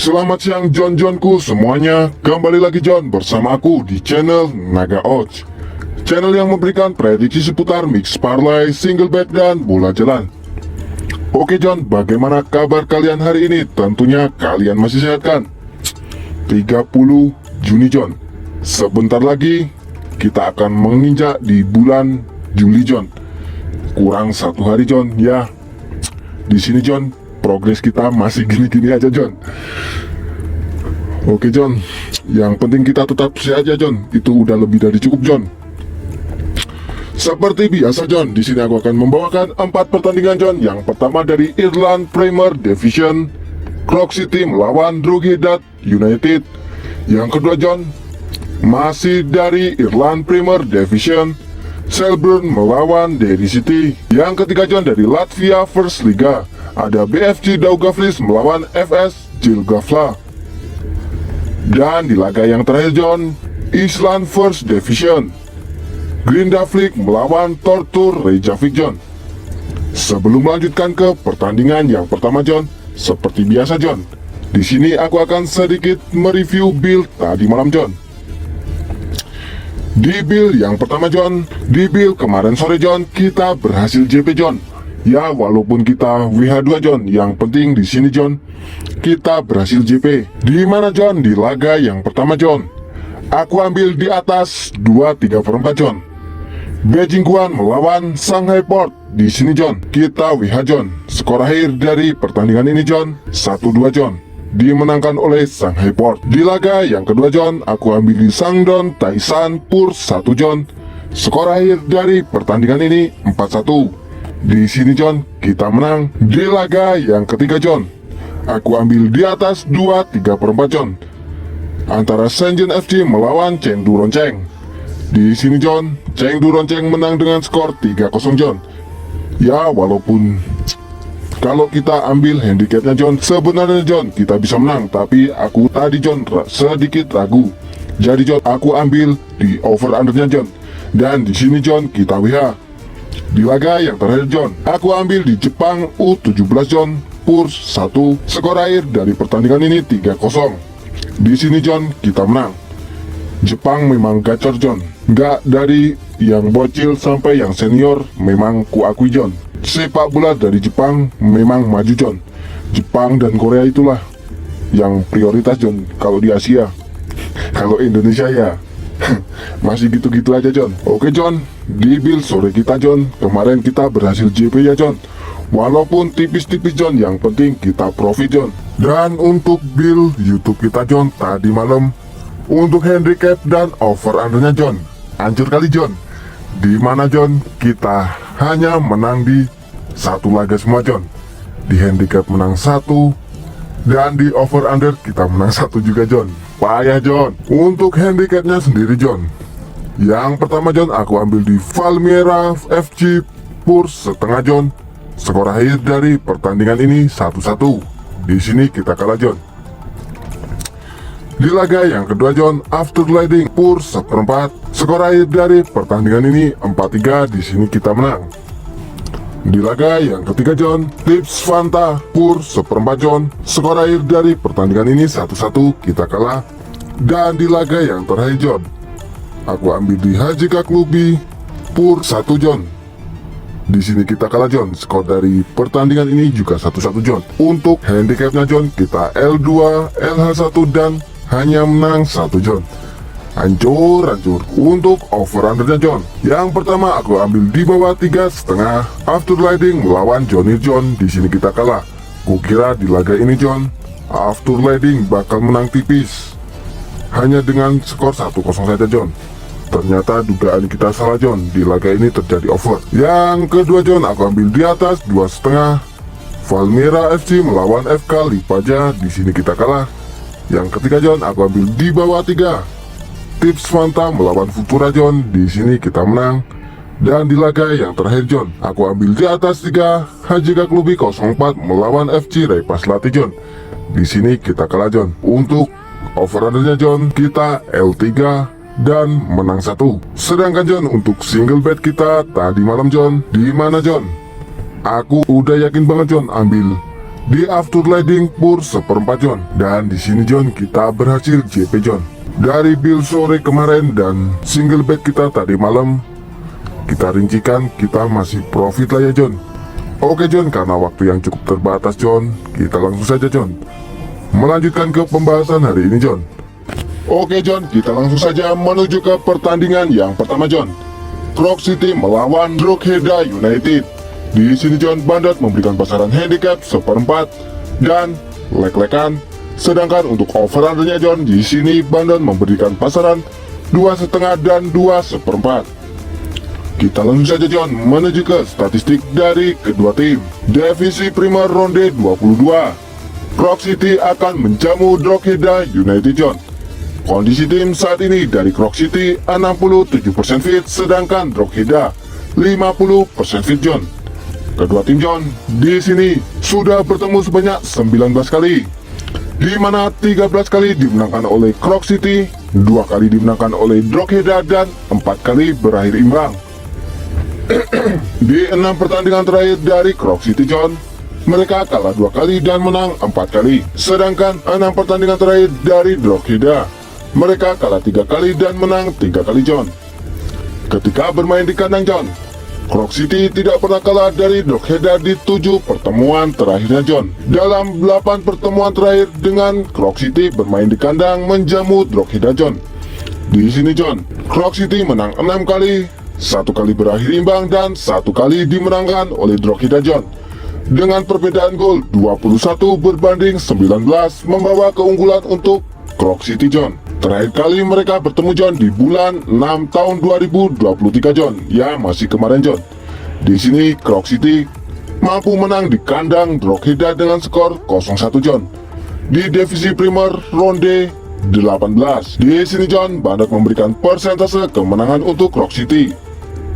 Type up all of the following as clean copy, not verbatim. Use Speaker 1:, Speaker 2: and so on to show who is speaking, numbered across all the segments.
Speaker 1: Selamat siang John-Johnku semuanya. Kembali lagi John bersama aku di channel Naga Odds, channel yang memberikan prediksi seputar mix parlay, single bet, dan bola jalan. Oke John, bagaimana kabar kalian hari ini? Tentunya kalian masih sehat kan? 30 Juni John, sebentar lagi kita akan menginjak di bulan Juli John. Kurang 1 hari John ya. Di sini John, progres kita masih gini-gini aja John. Oke John, yang penting kita tetap sehat ya John. Itu udah lebih dari cukup John. Seperti biasa John, di sini aku akan membawakan 4 pertandingan John. Yang pertama dari Ireland Premier Division, Croc City melawan Drogheda United. Yang kedua John, masih dari Ireland Premier Division, Selburn melawan Derry City. Yang ketiga John, dari Latvia First Liga, ada BFC Daugavlis melawan FS Jelgavla. Dan di laga yang terakhir John, Island First Division, Grindavik melawan Tortur Reykjavik John. Sebelum melanjutkan ke pertandingan yang pertama John, seperti biasa John, di sini aku akan sedikit mereview build tadi malam John. Di build yang pertama John, di build kemarin sore John, kita berhasil JP John. Ya walaupun kita WH2 John, yang penting di sini John, kita berhasil JP. Di mana John? Di laga yang pertama John, aku ambil di atas 2/3/4 John. Beijing Guan melawan Shanghai Port. Di sini John, kita WH John. Skor akhir dari pertandingan ini John, 1-2 John, dimenangkan oleh Shanghai Port. Di laga yang kedua John, aku ambil di Sangdong Taisan Pur 1 John. Skor akhir dari pertandingan ini 4-1. Di sini John, kita menang. Di laga yang ketiga John, aku ambil di atas 2/3/4 John, antara Shenzhen FC melawan Chengdu Ronceng. Di sini John, Chengdu Ronceng menang dengan skor 3-0 John. Ya walaupun kalau kita ambil handicapnya John, sebenarnya John kita bisa menang, tapi aku tadi John sedikit ragu. Jadi John, aku ambil di over undernya John. Dan di sini John, kita WH. Di laga yang terakhir John, aku ambil di Jepang U17 John, Pur 1. Skor akhir dari pertandingan ini 3-0. Di sini John, kita menang. Jepang memang gacor John, nggak dari yang bocil sampai yang senior, memang kuakui John. Sepak bola dari Jepang memang maju John. Jepang dan Korea itulah yang prioritas John kalau di Asia. Kalau Indonesia ya masih gitu-gitu aja John. Oke John, di build sore kita John, kemarin kita berhasil JP ya John. Walaupun tipis-tipis John, yang penting kita profit John. Dan untuk build YouTube kita John tadi malam, untuk handicap dan over undernya John, hancur kali John. Di mana John, kita hanya menang di satu laga semua John. Di handicap menang 1, dan di over under kita menang 1 juga John. Payah John. Untuk handicapnya sendiri John, yang pertama John, aku ambil di Valmiera FC Pur setengah John. Skor akhir dari pertandingan ini 1-1. Di sini kita kalah John. Di laga yang kedua John, After Gliding Pur 1/4. Skor akhir dari pertandingan ini 4-3. Di sini kita menang. Di laga yang ketiga John, Tips Fanta Pur 1/4 John. Skor akhir dari pertandingan ini 1-1, kita kalah. Dan di laga yang terakhir John, aku ambil di HJK Klubi Pur 1 John. Di sini kita kalah John. Skor dari pertandingan ini juga 1-1 John. Untuk handicapnya John, kita L2, LH1 dan hanya menang 1 John. Hancur. Untuk over undernya John, yang pertama aku ambil di bawah 3,5 After Gliding melawan Johnny John. Di sini kita kalah. Kukira di laga ini John, After Gliding bakal menang tipis, hanya dengan skor 1-0 saja John. Ternyata dugaan kita salah John. Di laga ini terjadi over. Yang kedua John, aku ambil di atas 2,5 Valmiera FC melawan FK Lipaja. Di sini kita kalah. Yang ketiga John, aku ambil di bawah 3 Tips Fanta melawan Futura John. Di sini kita menang. Dan di laga yang terakhir John, aku ambil di atas 3 HJK Klubi 04 melawan FC Repas Lati John. Di sini kita kalah John. Untuk over undernya John, kita L3 dan menang 1. Sedangkan John, untuk single bet kita tadi malam John, di mana John, aku udah yakin banget John ambil di after leading pur seperempat John. Dan di sini John kita berhasil JP John. Dari build sore kemarin dan single bet kita tadi malam, kita rincikan kita masih profit lah ya John. Oke John, karena waktu yang cukup terbatas John, kita langsung saja John melanjutkan ke pembahasan hari ini John. Oke John, kita langsung saja menuju ke pertandingan yang pertama John. Croc City melawan Drogheda United. Di sini John, Bandot memberikan pasaran handicap seperempat dan lek-lekan. Sedangkan untuk over undernya John, di sini Bandot memberikan pasaran 2,5 dan 2/4. Kita langsung saja John menuju ke statistik dari kedua tim. Divisi Primer ronde 22. Croc City akan menjamu Drogheda United John. Kondisi tim saat ini dari Croc City 67% fit, sedangkan Drogheda 50% fit John. Kedua tim John di sini sudah bertemu sebanyak 19 kali, di mana 13 kali dimenangkan oleh Croc City, 2 kali dimenangkan oleh Drogheda, dan 4 kali berakhir imbang. Di 6 pertandingan terakhir dari Croc City John, mereka kalah 2 kali dan menang 4 kali. Sedangkan 6 pertandingan terakhir dari Drogheda, mereka kalah 3 kali dan menang 3 kali John. Ketika bermain di kandang John, Croc City tidak pernah kalah dari Drogheda di 7 pertemuan terakhirnya John. Dalam 8 pertemuan terakhir dengan Croc City bermain di kandang menjamu Drogheda John. Di sini John, Croc City menang 6 kali, 1 kali berakhir imbang dan 1 kali dimenangkan oleh Drogheda John. Dengan perbedaan gol 21 berbanding 19 membawa keunggulan untuk Croc City John. Terakhir kali mereka bertemu John di bulan 6 tahun 2023 John. Ya, masih kemarin John. Di sini Croc City mampu menang di kandang Drogheda dengan skor 0-1 John. Di divisi Primer ronde 18. Di sini John, Bandot memberikan persentase kemenangan untuk Croc City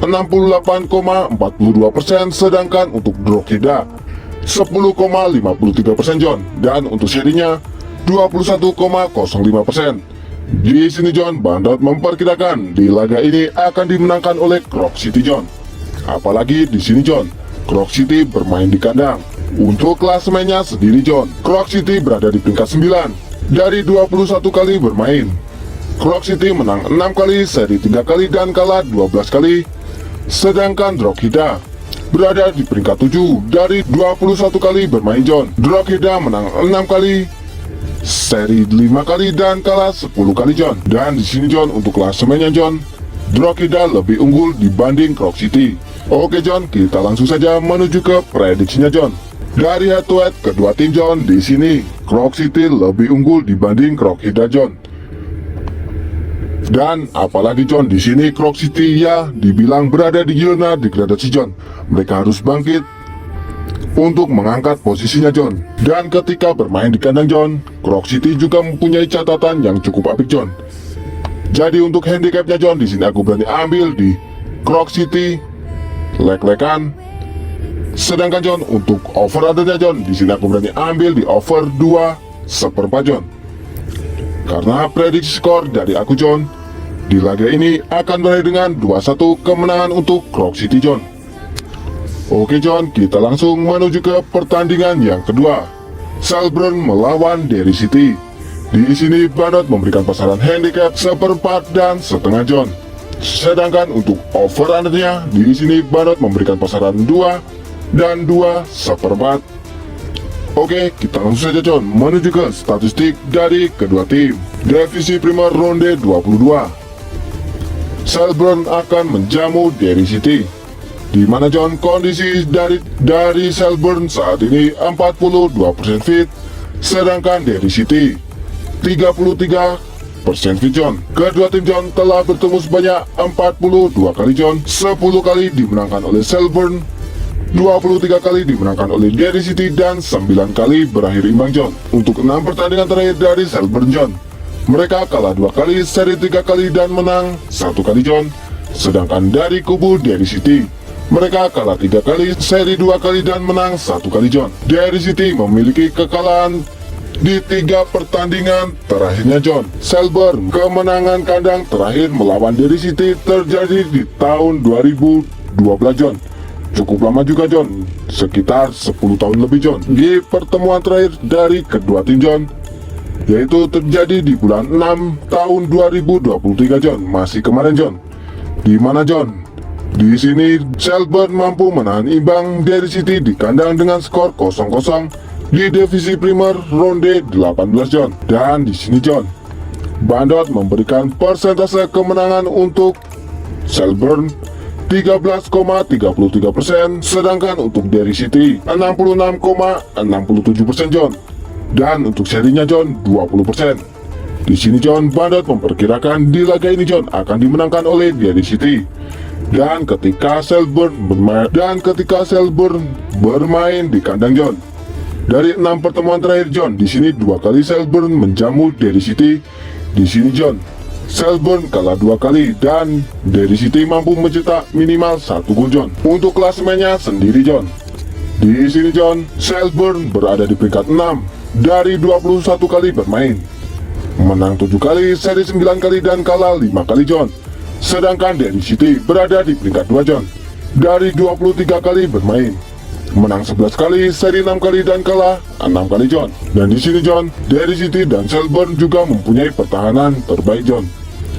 Speaker 1: 68,42%, sedangkan untuk Drogheda 10,53% John. Dan untuk serinya 21,05%. Di sini John, Bandot memperkirakan di laga ini akan dimenangkan oleh Croc City John. Apalagi di sini John, Croc City bermain di kandang. Untuk klasemennya sendiri John, Croc City berada di peringkat 9 dari 21 kali bermain. Croc City menang 6 kali, seri 3 kali dan kalah 12 kali. Sedangkan Drogheda berada di peringkat 7 dari 21 kali bermain John. Drogheda menang 6 kali, seri 5 kali dan kalah 10 kali John. Dan di sini John, untuk klasemennya John, Drogheda lebih unggul dibanding Croc City. Oke John, kita langsung saja menuju ke prediksinya John. Dari head to head kedua tim John, di sini Croc City lebih unggul dibanding Drogheda John. Dan apalagi John, di sini Croc City ya dibilang berada di zona degradasi John. Mereka harus bangkit untuk mengangkat posisinya John. Dan ketika bermain di kandang John, Croc City juga mempunyai catatan yang cukup apik John. Jadi untuk handicapnya John, di sini aku berani ambil di Croc City lek-lekan. Sedangkan John, untuk over undernya John, di sini aku berani ambil di over 2/4 John. Karena prediksi skor dari aku John, di laga ini akan berakhir dengan 2-1 kemenangan untuk Croc City John. Oke John, kita langsung menuju ke pertandingan yang kedua. Shelbourne melawan Derry City. Di sini Bandot memberikan pasaran handicap 1/4 dan setengah John. Sedangkan untuk over undernya, di sini Bandot memberikan pasaran 2 dan 2/4. Oke, kita langsung saja John menuju ke statistik dari kedua tim. Divisi Primer ronde 22. Shelbourne akan menjamu Derry City, di mana John, kondisi dari Shelbourne saat ini 42% fit, sedangkan Derry City 33% fit John. Kedua tim John telah bertemu sebanyak 42 kali John. 10 kali dimenangkan oleh Shelbourne, 23 kali dimenangkan oleh Derry City, dan 9 kali berakhir imbang John. Untuk 6 pertandingan terakhir dari Shelbourne John, mereka kalah 2 kali, seri 3 kali dan menang 1 kali John. Sedangkan dari kubu Derry City, mereka kalah 3 kali, seri 2 kali dan menang 1 kali John. Derry City memiliki kekalahan di 3 pertandingan terakhirnya John. Shelbourne, kemenangan kandang terakhir melawan Derry City terjadi di tahun 2012 John, cukup lama juga John, sekitar 10 tahun lebih John. Di pertemuan terakhir dari kedua tim John, yaitu terjadi di bulan 6 tahun 2023 John, masih kemarin John. Di mana John? Di sini Shelbourne mampu menahan imbang Derry City di kandang dengan skor 0-0 di divisi Premier ronde 18 John. Dan di sini John, Bandot memberikan persentase kemenangan untuk Shelbourne 13,33%, sedangkan untuk Derry City 66,67% John. Dan untuk serinya John 20%. Di sini John, Bandot memperkirakan di laga ini John akan dimenangkan oleh Derry City. Dan ketika Shelbourne bermain di kandang John, dari 6 pertemuan terakhir John, di sini 2 kali Shelbourne menjamu Derry City. Di sini John, Shelbourne kalah 2 kali dan Derry City mampu mencetak minimal 1 gol John. Untuk klasemennya sendiri John, di sini John, Shelbourne berada di peringkat 6 dari 21 kali bermain, menang 7 kali, seri 9 kali dan kalah 5 kali John. Sedangkan Derry City berada di peringkat 2 John, dari 23 kali bermain, menang 11 kali, seri 6 kali dan kalah 6 kali John. Dan di sini John, Derry City dan Shelbourne juga mempunyai pertahanan terbaik John,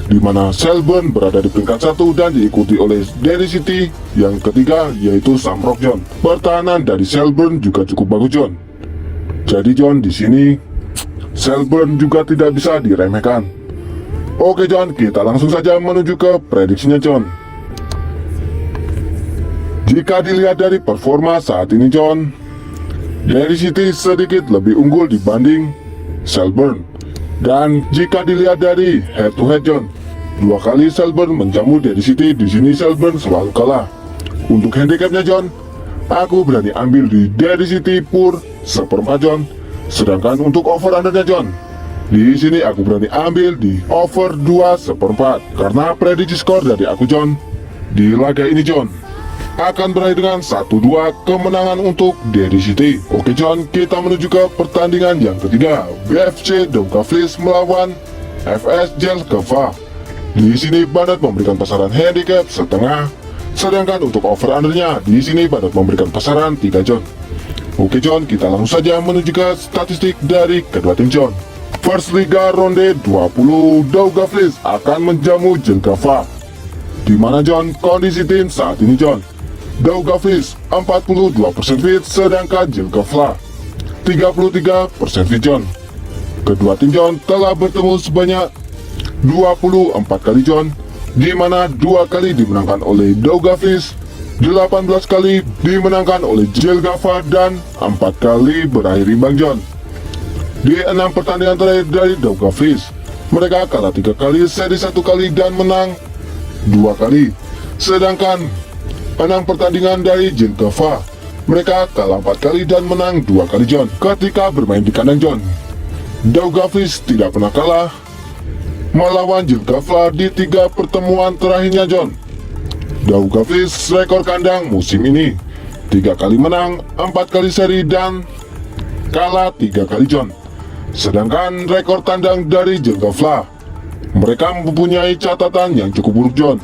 Speaker 1: di mana Shelbourne berada di peringkat 1 dan diikuti oleh Derry City yang ketiga, yaitu Shamrock John. Pertahanan dari Shelbourne juga cukup bagus John. Jadi John, di sini Shelbourne juga tidak bisa diremehkan. Oke John, kita langsung saja menuju ke prediksinya John. Jika dilihat dari performa saat ini John, Derry City sedikit lebih unggul dibanding Shelbourne. Dan jika dilihat dari head to head John, 2 kali Shelbourne menjamu Derry City, di sini Shelbourne selalu kalah. Untuk handicapnya John, aku berani ambil di Derry City pur 1/4 John. Sedangkan untuk over undernya John, di sini aku berani ambil di over 2/4 karena prediksi skor dari aku John di laga ini John akan berakhir dengan 1-2 kemenangan untuk Derry City. Oke John, kita menuju ke pertandingan yang ketiga, BFC Daugavlis melawan FS Jelgava. Di sini Bandot memberikan pasaran handicap setengah, sedangkan untuk over undernya di sini Bandot memberikan pasaran 3 John. Oke John, kita langsung saja menuju ke statistik dari kedua tim John. First Liga ronde 20, Daugavlis akan menjamu Jelgava. Di mana John, kondisi tim saat ini John, Daugavlis 42% fit, sedangkan Jelgava 33% fit John. Kedua tim John telah bertemu sebanyak 24 kali John, di mana 2 kali dimenangkan oleh Daugavlis, 18 kali dimenangkan oleh Jelgava dan 4 kali berakhir imbang John. Di 6 pertandingan terakhir dari Daugavlis, mereka kalah 3 kali, seri 1 kali dan menang 2 kali. Sedangkan 6 pertandingan dari Jelgava, mereka kalah 4 kali dan menang 2 kali John. Ketika bermain di kandang John, Daugavlis tidak pernah kalah melawan Jelgava di 3 pertemuan terakhirnya John. Daugavlis rekor kandang musim ini 3 kali menang, 4 kali seri dan kalah 3 kali John. Sedangkan rekor tandang dari Jelgava, mereka mempunyai catatan yang cukup buruk John,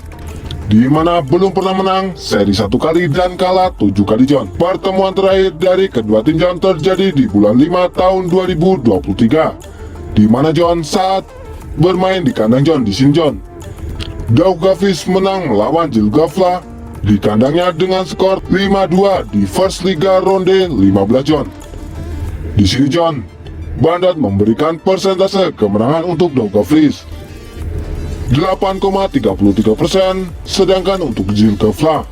Speaker 1: di mana belum pernah menang, seri 1 kali dan kalah 7 kali John. Pertemuan terakhir dari kedua tim John terjadi di bulan 5 tahun 2023, di mana John saat bermain di kandang John. Di sini John, Daugavlis menang melawan Jelgava di kandangnya dengan skor 5-2 di First Liga ronde 15 John. Di sini John, Bandot memberikan persentase kemenangan untuk Daugavlis 8,33%, sedangkan untuk Jelgava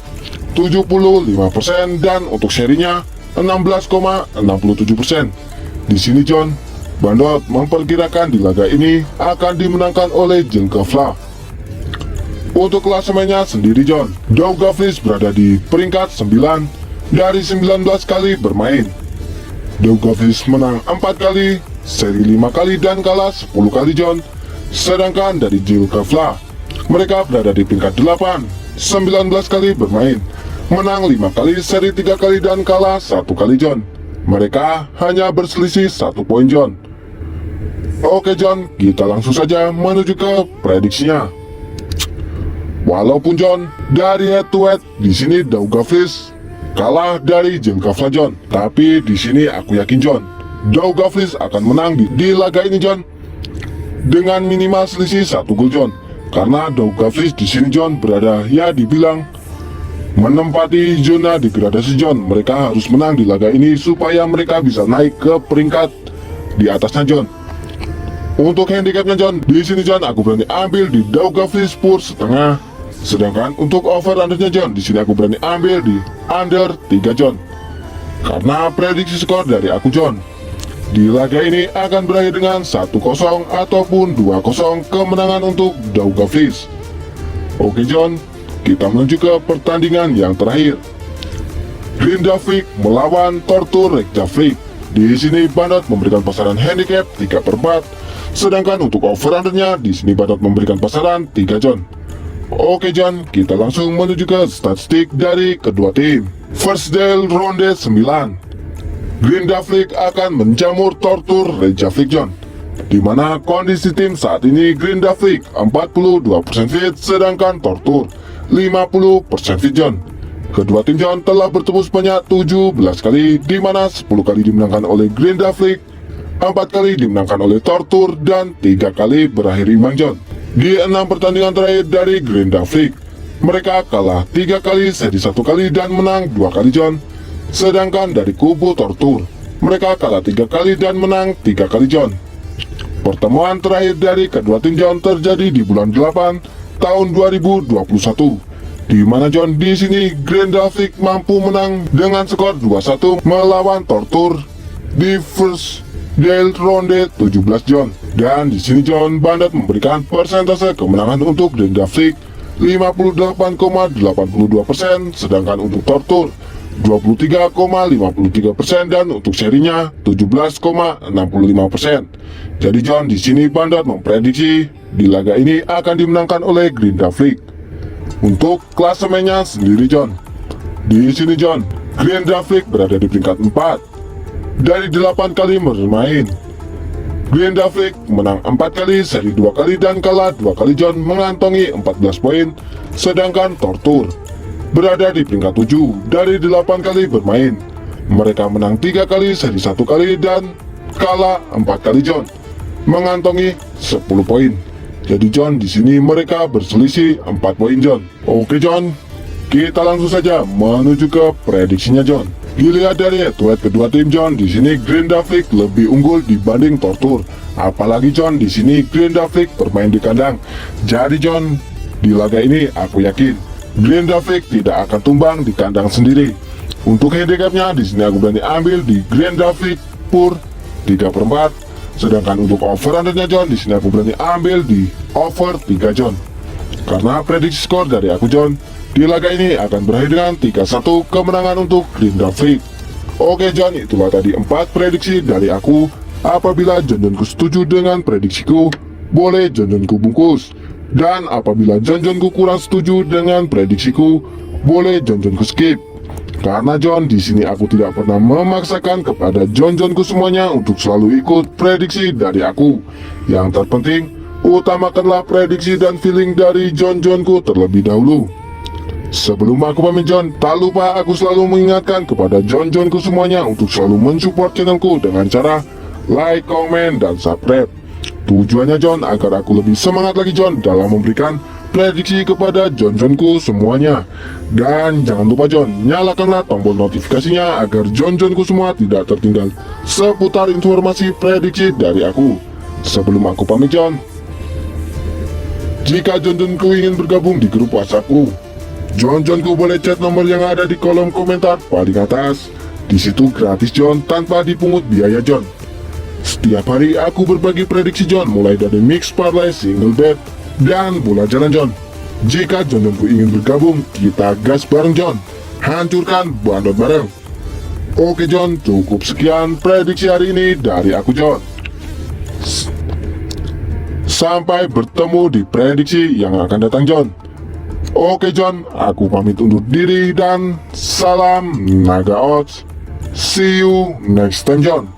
Speaker 1: 75% dan untuk serinya 16,67%. Di sini John, Bandot memperkirakan di laga ini akan dimenangkan oleh Jelgava. Untuk klasemennya sendiri John, Daugavlis berada di peringkat 9 dari 19 kali bermain. Daugavlis menang 4 kali, seri 5 kali dan kalah 10 kali John. Sedangkan dari Jelgava, mereka berada di peringkat 8, 19 kali bermain, menang 5 kali, seri 3 kali dan kalah 1 kali John. Mereka hanya berselisih 1 poin John. Oke John, kita langsung saja menuju ke prediksinya. Walaupun John, dari head to head di sini Daugavlis kalah dari Jelgafla John. Tapi di sini aku yakin John, Daugavlis akan menang di laga ini John, dengan minimal selisih 1 gol John. Karena Daugavlis di sini John berada ya dibilang menempati zona degradasi John. Mereka harus menang di laga ini supaya mereka bisa naik ke peringkat di atasnya John. Untuk handicapnya John, di sini John aku berani ambil di Daugavlis Spurs setengah. Sedangkan untuk over undernya John, di sini aku berani ambil di under 3 John. Karena prediksi skor dari aku John, di laga ini akan berakhir dengan 1-0 ataupun 2-0 kemenangan untuk Daugavlis. Oke John, kita menuju ke pertandingan yang terakhir. Grindavik melawan Tortur Reykjavik. Di sini Bandot memberikan pasaran handicap 3/4. Sedangkan untuk over undernya, di sini Bandot memberikan pasaran 3 John. Oke John, kita langsung menuju ke statistik dari kedua tim. First day ronde 9, Grindavik akan menjamur Tortur Reykjavik John, dimana kondisi tim saat ini Grindavik 42% fit, sedangkan Tortur 50% fit John. Kedua tim John telah bertemu sebanyak 17 kali, dimana 10 kali dimenangkan oleh Grindavik, 4 kali dimenangkan oleh Tortur, dan 3 kali berakhir imbang John. Di 6 pertandingan terakhir dari Grindavik, mereka kalah 3 kali, seri 1 kali, dan menang 2 kali John. Sedangkan dari kubu Tortur, mereka kalah 3 kali dan menang 3 kali John. Pertemuan terakhir dari kedua tim John terjadi di bulan 8 tahun 2021, di mana John di sini Grindavik mampu menang dengan skor 2-1 melawan Tortur di first day ronde 17 John. Dan di sini John Bandot memberikan persentase kemenangan untuk Grindavik 58,82%, sedangkan untuk Tortur 23,53%, dan untuk serinya 17,65%. Jadi John di sini Bandot memprediksi di laga ini akan dimenangkan oleh Grindavik. Untuk klasemennya sendiri John, di sini John, Grindavik berada di peringkat 4 dari 8 kali bermain. Grindavik menang 4 kali, seri 2 kali, dan kalah 2 kali John, mengantongi 14 poin. Sedangkan Tortur berada di peringkat 7 dari 8 kali bermain. Mereka menang 3 kali, seri 1 kali, dan kalah 4 kali John, mengantongi 10 poin. Jadi John di sini mereka berselisih 4 poin John. Oke John, kita langsung saja menuju ke prediksinya John. Dilihat dari head-to-head kedua tim John, di sini Grindavik lebih unggul dibanding Tortur. Apalagi John di sini Grindavik bermain di kandang. Jadi John, di laga ini aku yakin Grindavik tidak akan tumbang di kandang sendiri. Untuk handicapnya, di sini aku berani ambil di Grindavik pur 3/4. Sedangkan untuk over undernya John, di sini aku berani ambil di over 3 John. Karena prediksi skor dari aku John, di laga ini akan berakhir dengan 3-1 kemenangan untuk Grindavik. Oke John, itulah tadi 4 prediksi dari aku. Apabila John-Johnku setuju dengan prediksiku, boleh John-Johnku bungkus. Dan apabila John-Johnku kurang setuju dengan prediksiku, boleh John-Johnku skip. Karena John di sini aku tidak pernah memaksakan kepada John-Johnku semuanya untuk selalu ikut prediksi dari aku. Yang terpenting, utamakanlah prediksi dan feeling dari John-Johnku terlebih dahulu. Sebelum aku pamit John, tak lupa aku selalu mengingatkan kepada John-Johnku semuanya untuk selalu mensupport channelku dengan cara like, komen, dan subscribe. Tujuannya John agar aku lebih semangat lagi John dalam memberikan prediksi kepada John-Johnku semuanya. Dan jangan lupa John, nyalakanlah tombol notifikasinya agar John-Johnku semua tidak tertinggal seputar informasi prediksi dari aku. Sebelum aku pamit John, jika John-Johnku ingin bergabung di grup WhatsAppku, John-Johnku boleh chat nomor yang ada di kolom komentar paling atas. Di situ gratis John, tanpa dipungut biaya John. Setiap hari aku berbagi prediksi John, mulai dari mix parlay, single bet, dan bola jalan John. Jika John-Johnku ingin bergabung, kita gas bareng John. Hancurkan Bandot bareng. Oke John, cukup sekian prediksi hari ini dari aku John. Sampai bertemu di prediksi yang akan datang John. Oke John, aku pamit undur diri dan salam Naga Odds. See you next time John.